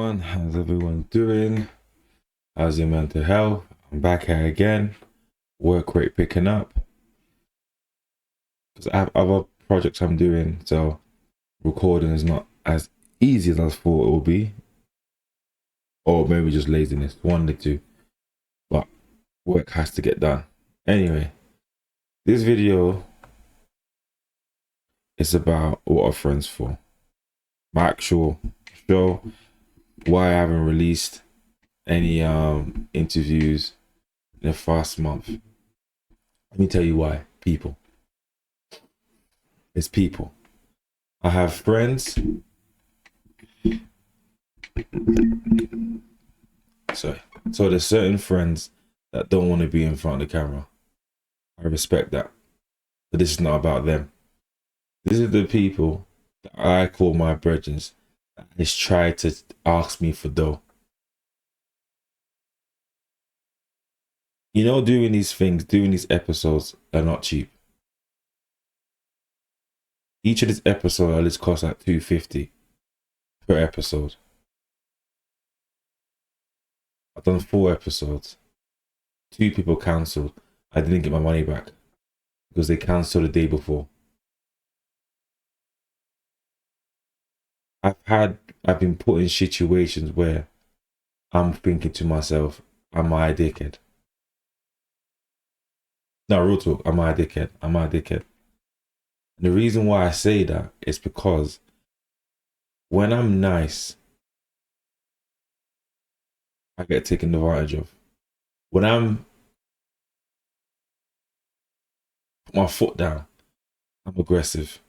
everyone. How's everyone doing? How's your mental health? I'm back here again. Work rate picking up. Because I have other projects I'm doing, so recording is not as easy as I thought it would be. Or maybe just laziness, one of the two. But work has to get done. Anyway, this video is about what are friends for. My actual show, why I haven't released any interviews in the past month. Let me tell you why. People. It's people. I have friends. Sorry. So there's certain friends that don't want to be in front of the camera. I respect that. But this is not about them. These are the people that I call my brethren that has tried to ask me for dough. You know, doing these things, doing these episodes are not cheap. Each of these episodes at least costs like $250 per episode. I've done 4 episodes. 2 people cancelled. I didn't get my money back because they cancelled the day before. I've been put in situations where I'm thinking to myself, am I a dickhead? No, real talk, am I a dickhead? Am I a dickhead? And the reason why I say that is because when I'm nice, I get taken advantage of. When I'm put my foot down, I'm aggressive.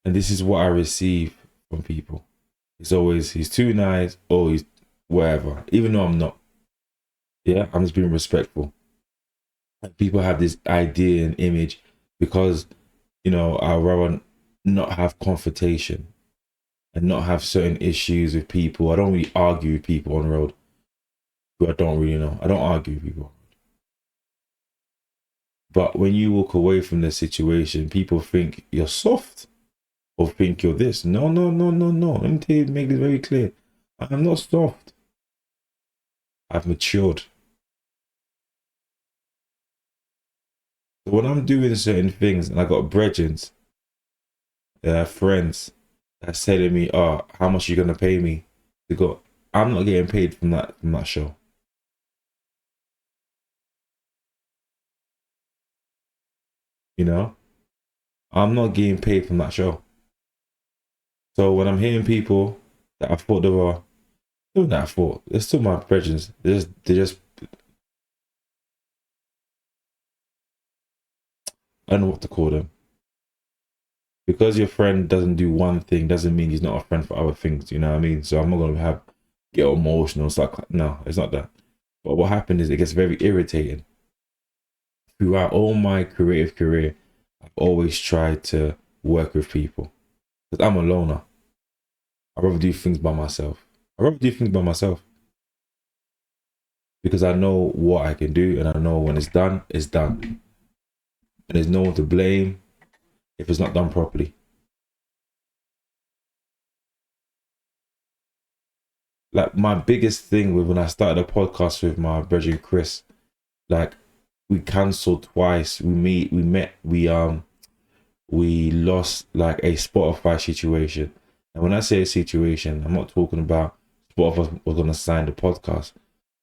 And this is what I receive from people. It's always, he's too nice, or he's whatever, even though I'm not. Yeah, I'm just being respectful. And people have this idea and image because, you know, I'd rather not have confrontation and not have certain issues with people. I don't really argue with people on the road who I don't really know. I don't argue with people. But when you walk away from the situation, people think you're soft or think you're this. No. Let me tell you, make this very clear. I'm not soft. I've matured. So when I'm doing certain things and I got brethren, friends that's telling me, oh, how much are you gonna pay me to go? I'm not getting paid from that show. You know? I'm not getting paid from that show. So when I'm hearing people that I thought they were doing that for, they're still my brethren. They're just I don't know what to call them. Because your friend doesn't do one thing doesn't mean he's not a friend for other things, you know what I mean? So I'm not gonna get emotional and stuff. No, it's not that. But what happened is it gets very irritating. Throughout all my creative career, I've always tried to work with people. Because I'm a loner. I'd rather do things by myself. Because I know what I can do and I know when it's done, it's done. And there's no one to blame if it's not done properly. Like my biggest thing with when I started a podcast with my brother Chris, like we cancelled twice. We lost like a Spotify situation. And when I say a situation, I'm not talking about Spotify was gonna sign the podcast.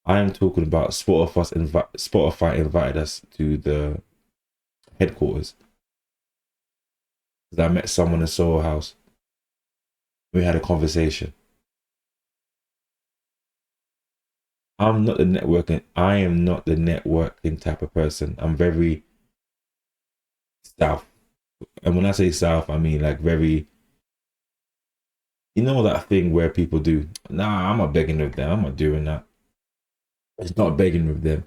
I am talking about Spotify invited us to the headquarters. I met someone in Soho House. We had a conversation. I am not the networking type of person. I'm very south. And when I say south, I mean like very, you know, that thing where people do, nah, I'm not begging with them. I'm not doing that. It's not begging with them.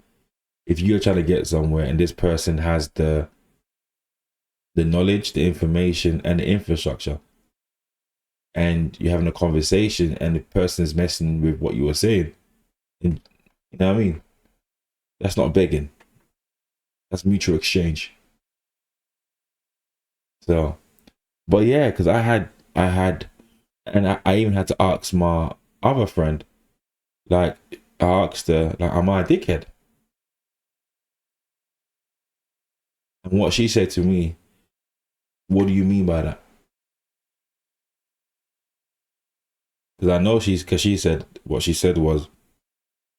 If you're trying to get somewhere and this person has the knowledge, the information, and the infrastructure, and you're having a conversation and the person is messing with what you were saying, and you know what I mean? That's not begging. That's mutual exchange. So, but yeah, because I had And I even had to ask my other friend, like, I asked her, like, am I a dickhead? And what she said to me, what do you mean by that? Because I know because she said, what she said was,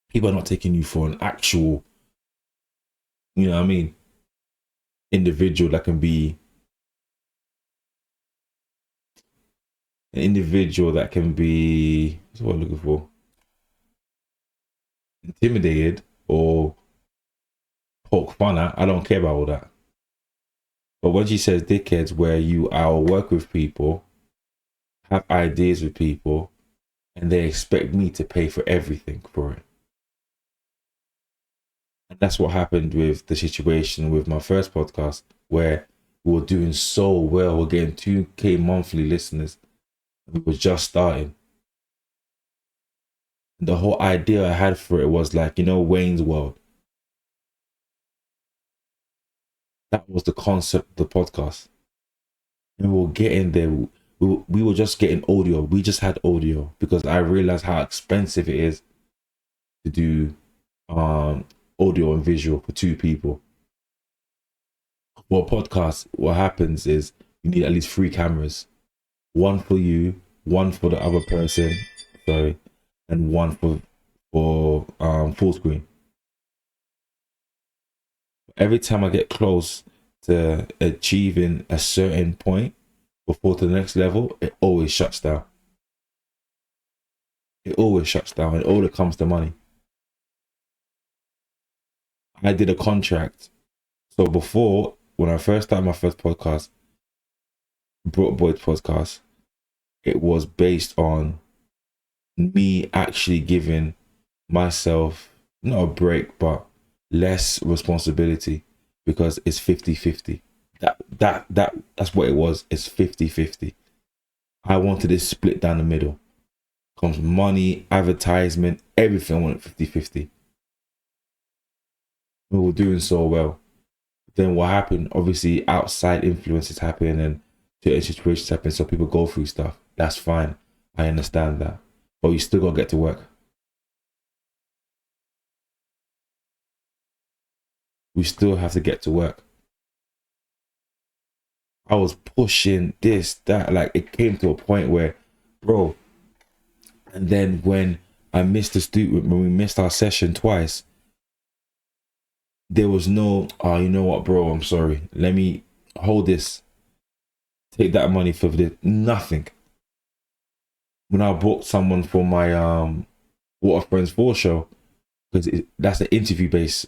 people are not taking you for an actual, you know what I mean, individual that can be, an individual that can be, what's what I'm looking for? Intimidated or poke fun at. I don't care about all that. But when she says dickheads, where you I'll work with people, have ideas with people, and they expect me to pay for everything for it. And that's what happened with the situation with my first podcast, where we were doing so well. We're getting 2K monthly listeners. We were just starting. And the whole idea I had for it was like, Wayne's World. That was the concept of the podcast. And we were getting there. We were just getting audio. We just had audio because I realized how expensive it is to do audio and visual for two people. For a podcast, what happens is you need at least 3 cameras. One for you, one for the other person, sorry, and one for full screen. Every time I get close to achieving a certain point before to the next level, it always shuts down. It always shuts down, and all it comes to money. I did a contract. So before, when I first started my first podcast, Broke Boys podcast, it was based on me actually giving myself not a break, but less responsibility because it's 50-50. That's what it was. It's 50-50. I wanted it split down the middle. Comes money, advertisement, everything. I wanted 50-50. We were doing so well. Then what happened? Obviously, outside influences happen and certain situations happen, so people go through stuff. That's fine. I understand that. But you still gotta get to work. We still have to get to work. I was pushing this, that, like it came to a point where, bro. And then when I missed the student, when we missed our session twice, there was no, oh, you know what, bro, I'm sorry. Let me hold this. Take that money for this. Nothing. When I booked someone for my Water Friends 4 show, because that's an interview based,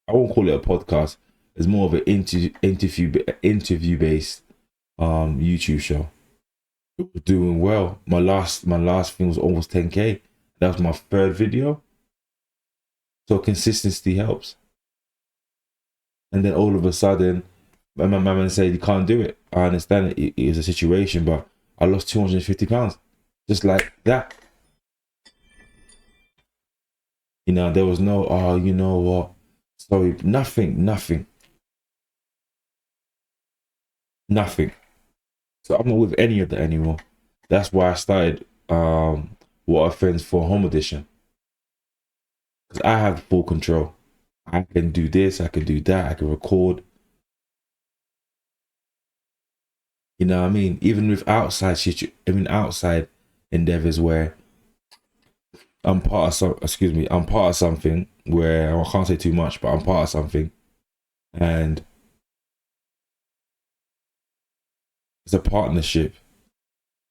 I won't call it a podcast. It's more of an interview based YouTube show. It was doing well. My last thing was almost 10K. That was my third video. So consistency helps. And then all of a sudden, my man said, you can't do it. I understand it was a situation, but I lost 250 pounds. Just like that. There was no, oh, you know what? Sorry, nothing. So I'm not with any of that anymore. That's why I started Water Friends for Home Edition. Because I have full control. I can do this, I can do that, I can record. You know what I mean? Even with outside endeavors where I'm part of something where I can't say too much, but I'm part of something, and it's a partnership.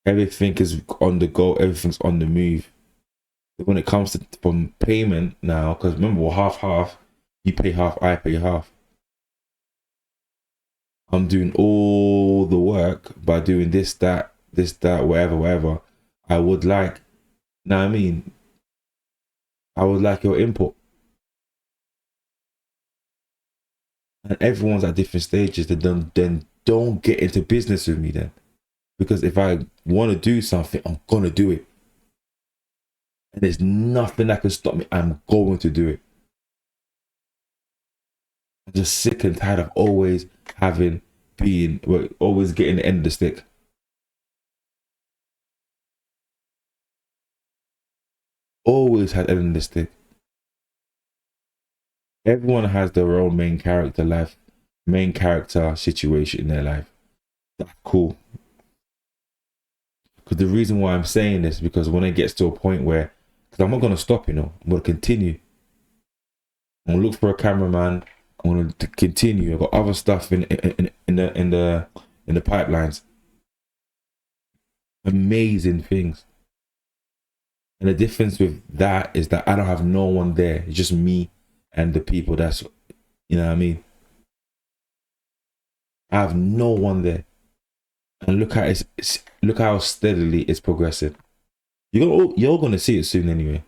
Everything is on the go, everything's on the move. When it comes to from payment now, because remember we're half. You pay half, I pay half. I'm doing all the work by doing this, that, whatever. I would like, know what I mean? I would like your input. And everyone's at different stages. Then don't get into business with me then. Because if I want to do something, I'm going to do it. And there's nothing that can stop me. I'm going to do it. I'm just sick and tired of always always getting the end of the stick. always had end of the stick. Everyone has their own main character life, main character situation in their life. That's cool. Because the reason why I'm saying this, because when it gets to a point where, because I'm not going to stop, I'm going to continue. I'm going to look for a cameraman. I'm going to continue. I've got other stuff in the pipelines. Amazing things. And the difference with that is that I don't have no one there. It's just me and the people. That's, you know what I mean? I have no one there. And look how look how steadily it's progressing. You're gonna see it soon anyway.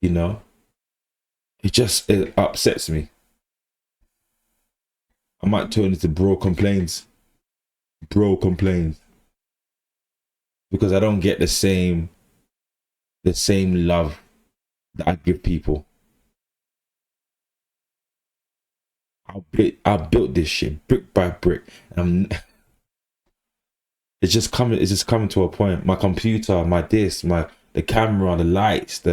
You know, it upsets me. I might turn into bro complains, because I don't get the same love that I give people. I built this shit brick by brick, and it's just coming to a point. My computer, my disc, the camera, the lights,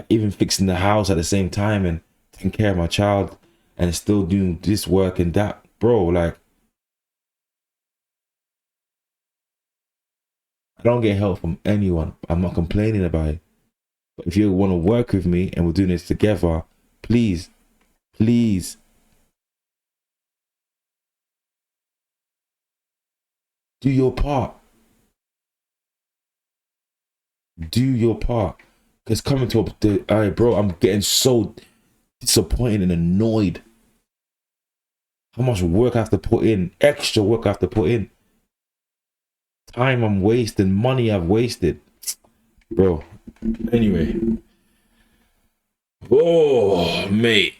even fixing the house at the same time and taking care of my child and still doing this work and that, bro. Like, I don't get help from anyone. I'm not complaining about it. But if you want to work with me and we're doing this together, please, please, do your part. Do your part. Because coming to bro, I'm getting so disappointed and annoyed. How much work I have to put in, extra work I have to put in. Time I'm wasting, money I've wasted. Bro, anyway. Oh, mate.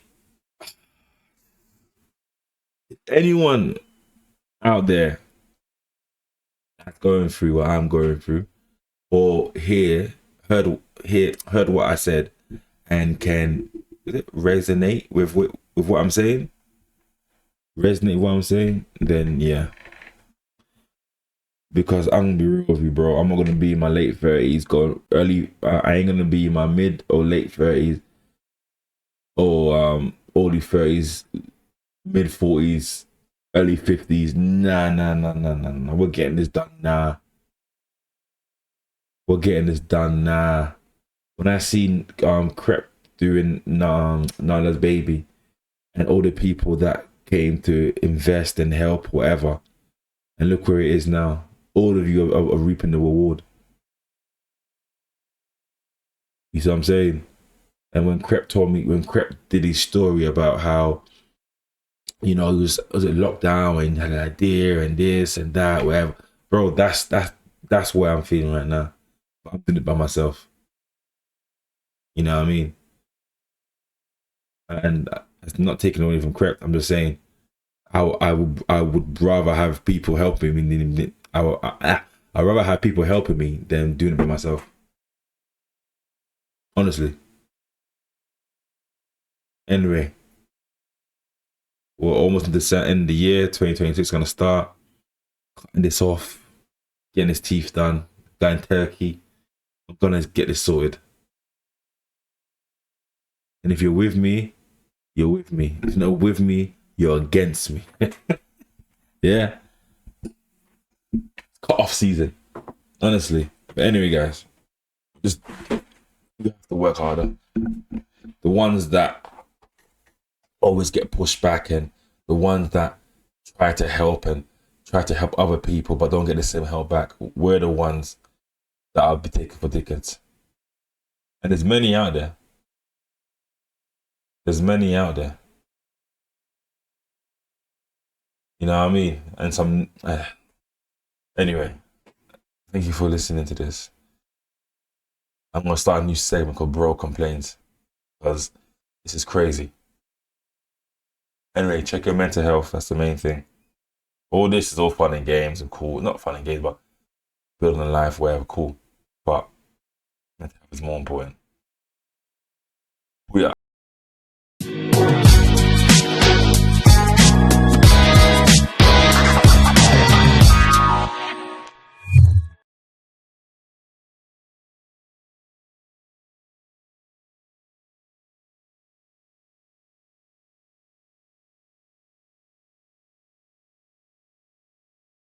Anyone out there that's going through what I'm going through, or heard what I said and can resonate with what I'm saying, then yeah. Because I'm gonna be real with you, bro. I'm not gonna be in my late 30s, going early. I ain't gonna be in my mid or late 30s, or early 30s, mid 40s, early 50s. Nah. We're getting this done. Nah. We're getting this done. Nah. When I seen Crep doing Nala's baby, and all the people that came to invest and help, whatever, and look where it is now. All of you are reaping the reward. You see what I'm saying? And when Crep did his story about how, he was it lockdown and had an idea and this and that, whatever, bro, that's where I'm feeling right now. But I'm doing it by myself. You know what I mean? And it's not taking away from Crep. I'm just saying, I would rather have people helping me than I'd rather have people helping me than doing it by myself. Honestly. Anyway, we're almost into the end of the year. 2026 is gonna start. Cutting this off, getting his teeth done, going Turkey. I'm gonna get this sorted. And if you're with me, you're with me. If you're not with me, you're against me. Yeah. Cut off season. Honestly. But anyway, guys, just you have to work harder. The ones that always get pushed back, and the ones that try to help other people but don't get the same help back, we're the ones that I'll be taking for tickets. And there's many out there. You know what I mean? And some anyway, thank you for listening to this. I'm gonna start a new segment called Bro Complains, because this is crazy. Anyway, check your mental health. That's the main thing. All this is all fun and games and cool. Not fun and games, but building a life, whatever, cool. But mental health is more important.